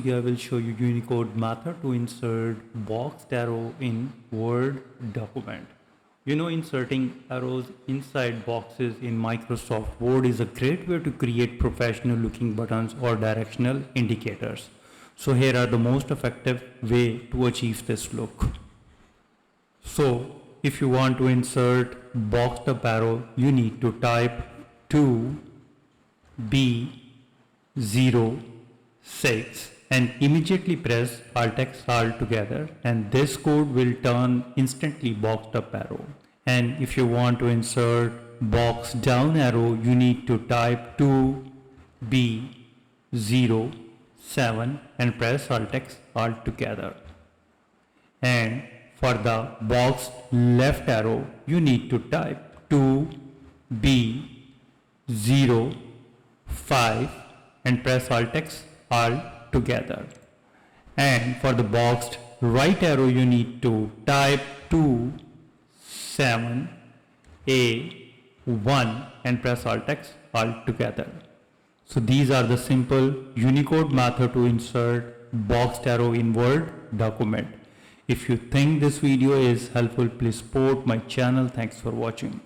Here I will show you Unicode method to insert boxed arrow in Word document. Inserting arrows inside boxes in Microsoft Word is a great way to create professional looking buttons or directional indicators. So here are the most effective way to achieve this look. So if you want to insert boxed up arrow, you need to type 2B06 and immediately press Alt+X Alt together, and this code will turn instantly boxed up arrow. And if you want to insert box down arrow, you need to type 2B07 and press Alt+X Alt together. And for the box left arrow, you need to type 2B05 and press Alt+X Alt together. And for the boxed right arrow, you need to type 27A1 and press Alt+X Alt together. So these are the simple Unicode method to insert boxed arrow in Word document. If you think this video is helpful, please support my channel. Thanks for watching.